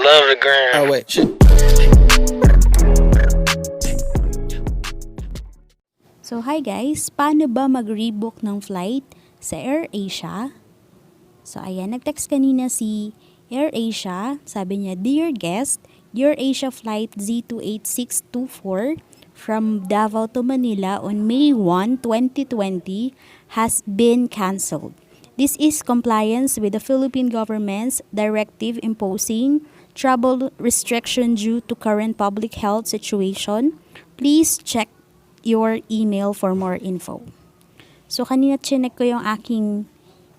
love the gram. Oh wait, shit. So hi guys, paano ba mag-rebook ng flight sa AirAsia? So ayan, nag-text kanina si AirAsia, sabi niya, "Dear guest, your Asia flight Z28624 from Davao to Manila on May 1, 2020 has been cancelled. This is compliance with the Philippine government's directive imposing travel restriction due to current public health situation. Please check your email for more info." So kanina chinek ko yung aking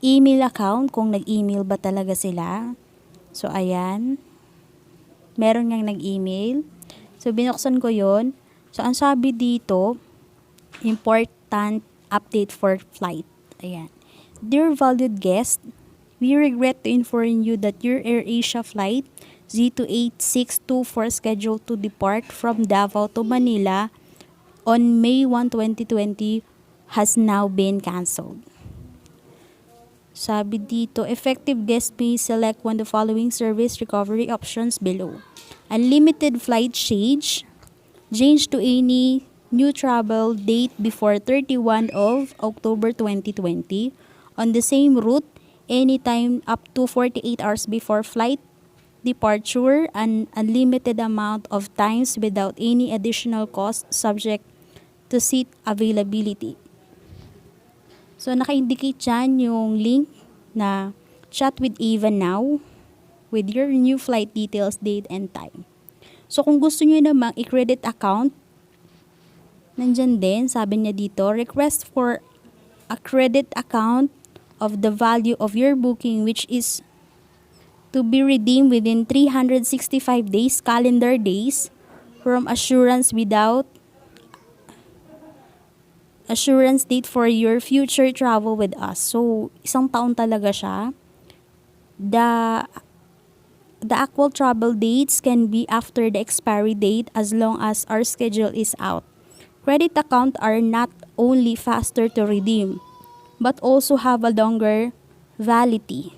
email account kung nag-email ba talaga sila. So ayan, meron ngang nag-email. So binuksan ko yon. So ang sabi dito, important update for flight. Ayan. "Dear valued guest, we regret to inform you that your AirAsia flight Z28624 scheduled to depart from Davao to Manila on May 1, 2020 has now been cancelled." Sabi dito, effective guest may select one of the following service recovery options below. Unlimited flight change to any new travel date before 31 of October 2020 on the same route anytime up to 48 hours before flight departure, an unlimited amount of times without any additional cost subject to seat availability. So, naka-indicate dyan yung link na chat with Eva now with your new flight details, date, and time. So, kung gusto nyo namang i-credit account, nandyan din, sabi niya dito, request for a credit account of the value of your booking which is to be redeemed within 365 days, calendar days, from assurance date for your future travel with us. So, 1 taon talaga siya. The actual travel dates can be after the expiry date as long as our schedule is out. Credit account are not only faster to redeem, but also have a longer validity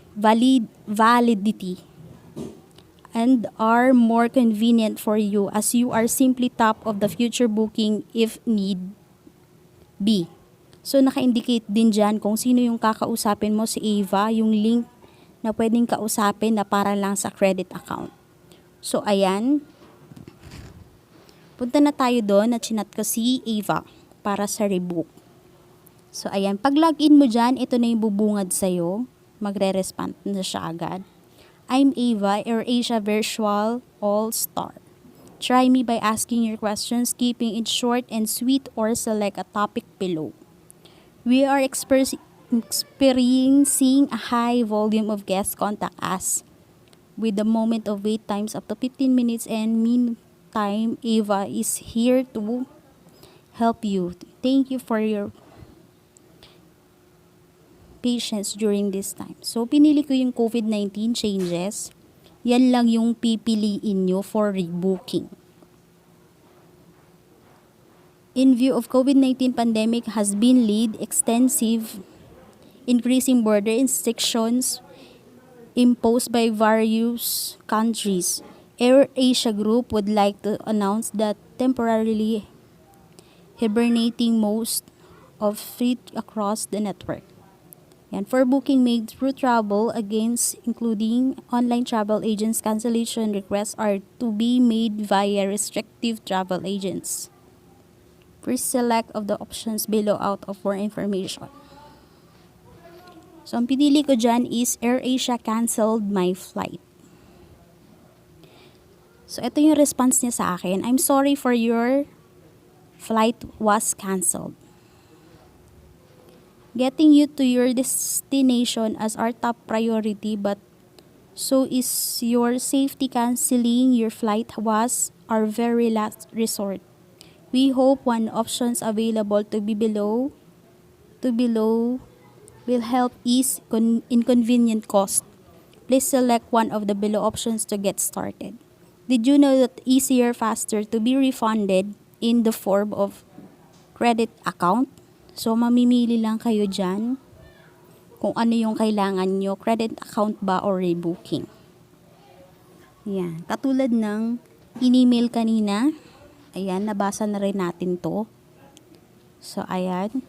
and are more convenient for you as you are simply top of the future booking if need be. So, naka-indicate din dyan kung sino yung kakausapin mo, si Eva, yung link na pwedeng kausapin na para lang sa credit account. So, ayan. Punta na tayo doon at chinat ko si Eva para sa rebook. So, ayan. Pag login mo dyan, ito na yung bubungad sa'yo. Magre-respond na siya agad. "I'm Eva, AirAsia Virtual All-Star. Try me by asking your questions, keeping it short and sweet, or select a topic below. We are experiencing a high volume of guests contact us with the moment of wait times up to 15 minutes, and meantime, Eva is here to help you. Thank you for your patience during this time." So, pinili ko yung COVID-19 changes. Yan lang yung pipiliin nyo for rebooking. In view of COVID-19 pandemic has been lead extensive increasing border restrictions imposed by various countries. AirAsia Group would like to announce that temporarily hibernating most of fleet across the network. And for booking made through travel agents, including online travel agents, cancellation requests are to be made via restrictive travel agents. Please select of the options below out of more information. So, ang pinili ko dyan is AirAsia canceled my flight. So, ito yung response niya sa akin. "I'm sorry for your flight was canceled. Getting you to your destination as our top priority, but so is your safety. Canceling your flight was our very last resort. We hope one options available to below will help ease inconvenient cost. Please select one of the below options to get started. Did you know that easier, faster to be refunded in the form of credit account?" So, mamimili lang kayo dyan kung ano yung kailangan nyo, credit account ba or rebooking. Yan. Katulad ng in-email kanina. Ayan, nabasa na rin natin to. So, ayan.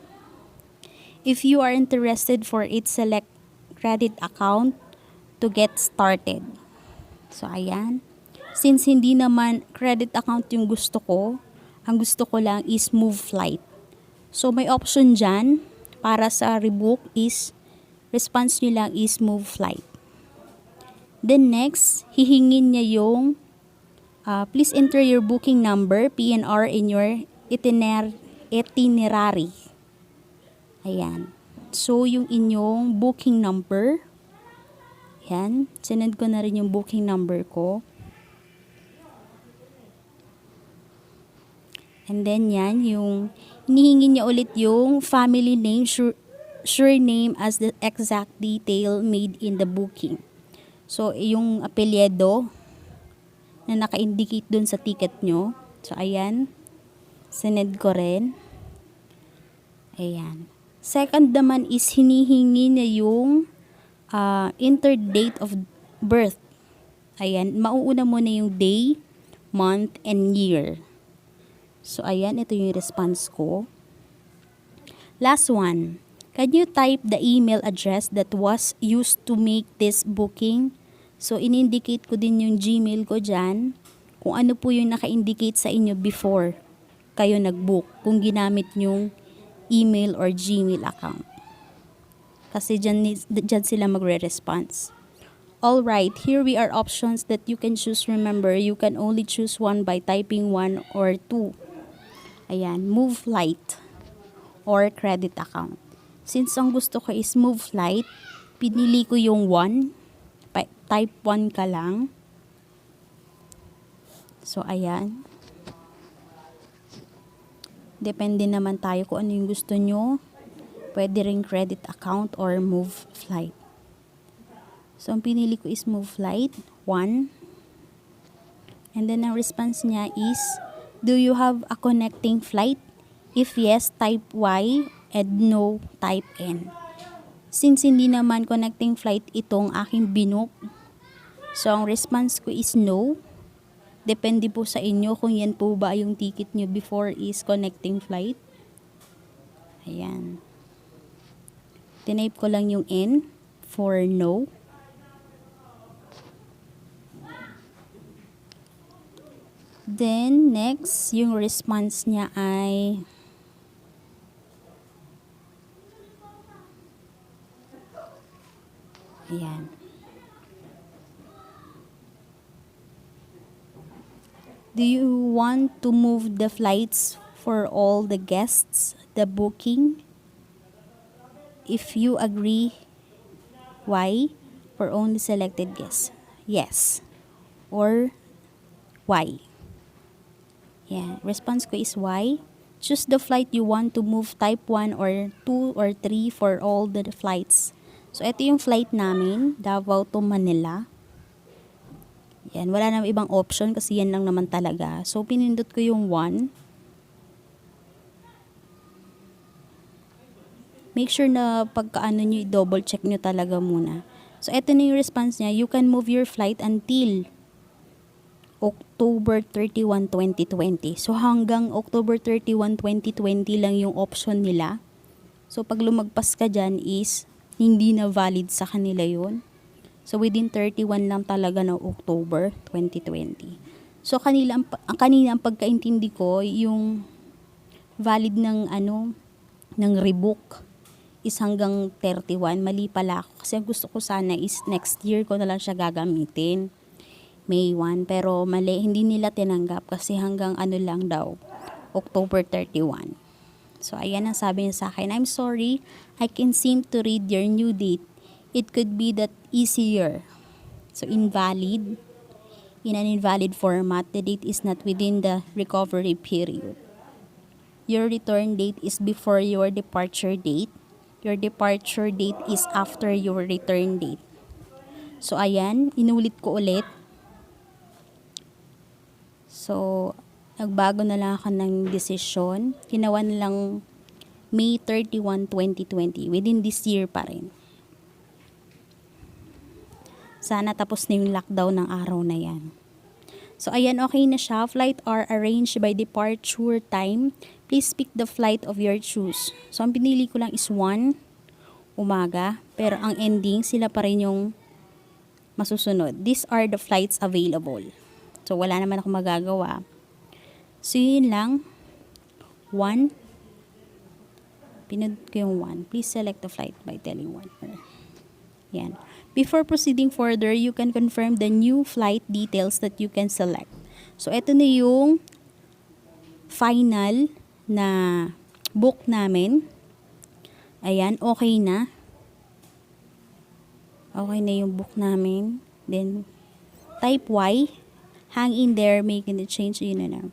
If you are interested for it, select credit account to get started. So, ayan. Since hindi naman credit account yung gusto ko, ang gusto ko lang is move flight. So, may option dyan para sa rebook is, response nyo lang is move flight. Then next, hihingin niya yung, please enter your booking number, PNR, in your itinerary. Ayan. So, yung inyong booking number, yan, sinend ko na rin yung booking number ko. And then yan, yung hinihingi niya ulit yung family name, surname as the exact detail made in the booking. So, yung apelyido na naka-indicate dun sa ticket nyo. So, ayan. Sinend ko rin. Ayan. Second naman is hinihingi niya yung enter date of birth. Ayan. Mauuna muna yung day, month, and year. So, ayan, ito yung response ko. Last one. Can you type the email address that was used to make this booking? So, in-indicate ko din yung Gmail ko dyan. Kung ano po yung naka-indicate sa inyo before kayo nag-book. Kung ginamit yung email or Gmail account. Kasi dyan sila magre-response. Alright, here we are options that you can choose. Remember, you can only choose one by typing 1 or 2. Ayan, move flight or credit account. Since ang gusto ko is move flight, pinili ko yung 1. Type 1 ka lang. So, ayan. Depende naman tayo kung ano yung gusto nyo. Pwede rin credit account or move flight. So, ang pinili ko is move flight, 1. And then, ang response niya is, do you have a connecting flight? If yes, type Y, and no, type N. Since hindi naman connecting flight itong aking binook, so ang response ko is no. Depende po sa inyo kung yan po ba yung ticket nyo before is connecting flight. Ayan. Tinype ko lang yung N for no. Then, next, yung response niya ay ayan. Do you want to move the flights for all the guests, the booking? If you agree, why? For only selected guests. Yes. Or why? Yeah, response ko is why. Choose the flight you want to move, type 1 or 2 or 3 for all the flights. So, ito yung flight namin, Davao to Manila. Yan, wala namang ibang option kasi yan lang naman talaga. So, pinindot ko yung 1. Make sure na pagkaano nyo, double check nyo talaga muna. So, ito na yung response niya. You can move your flight until October 31, 2020. So, hanggang October 31, 2020 lang yung option nila. So, pag lumagpas ka dyan is hindi na valid sa kanila yun. So, within 31 lang talaga ng October 2020. So, kanina ang pagkaintindi ko, yung valid ng ng rebook is hanggang 31. Mali pala ako. Kasi gusto ko sana is next year ko na lang siya gagamitin. May 1, pero mali, hindi nila tinanggap kasi hanggang lang daw, October 31. So, ayan ang sabi niya sa akin, I'm sorry, I can seem to read your new date. It could be that easier. So, invalid. In an invalid format, the date is not within the recovery period. Your return date is before your departure date. Your departure date is after your return date. So, ayan, inulit ko ulit. So, nagbago na lang ako ng desisyon. Ginawa na lang May 31, 2020. Within this year pa rin. Sana tapos na yung lockdown ng araw na yan. So, ayan, okay na siya. Flight are arranged by departure time. Please pick the flight of your choose. So, ang pinili ko lang is 1 umaga. Pero ang ending, sila pa rin yung masusunod. These are the flights available. So, wala naman ako magagawa. So, yun lang. 1. Pinod ko yung 1. Please select the flight by telling 1. Yan. Before proceeding further, you can confirm the new flight details that you can select. So, ito na yung final na book namin. Ayan, okay na. Okay na yung book namin. Then, type Y. Hang in there, making the change. Yun na.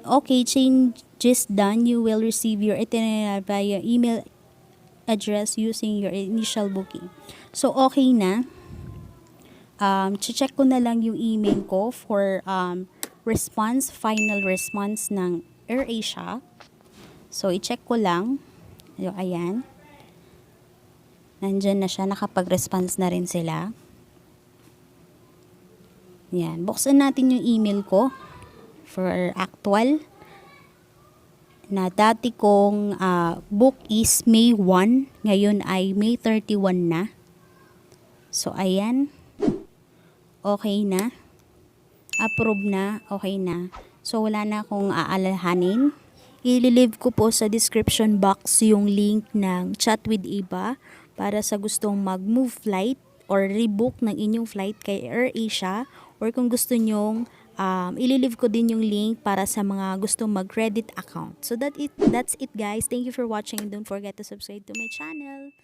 Okay, changes done. You will receive your itinerary via email address using your initial booking. So, okay na. Check ko na lang yung email ko for response, final response ng AirAsia. So, i-check ko lang. Ayan. Nandyan na siya. Nakapag-response na rin sila. Yan. Buksan natin yung email ko for actual. Na dati kong book is May 1, ngayon ay May 31 na. So, ayan. Okay na. Approve na. Okay na. So, wala na akong aalalahanin. I-leave ko po sa description box yung link ng Chat with Iba para sa gustong mag-move flight or rebook ng inyong flight kay AirAsia, or kung gusto nyong ililive ko din yung link para sa mga gustong mag-credit account. So that's it guys. Thank you for watching and don't forget to subscribe to my channel.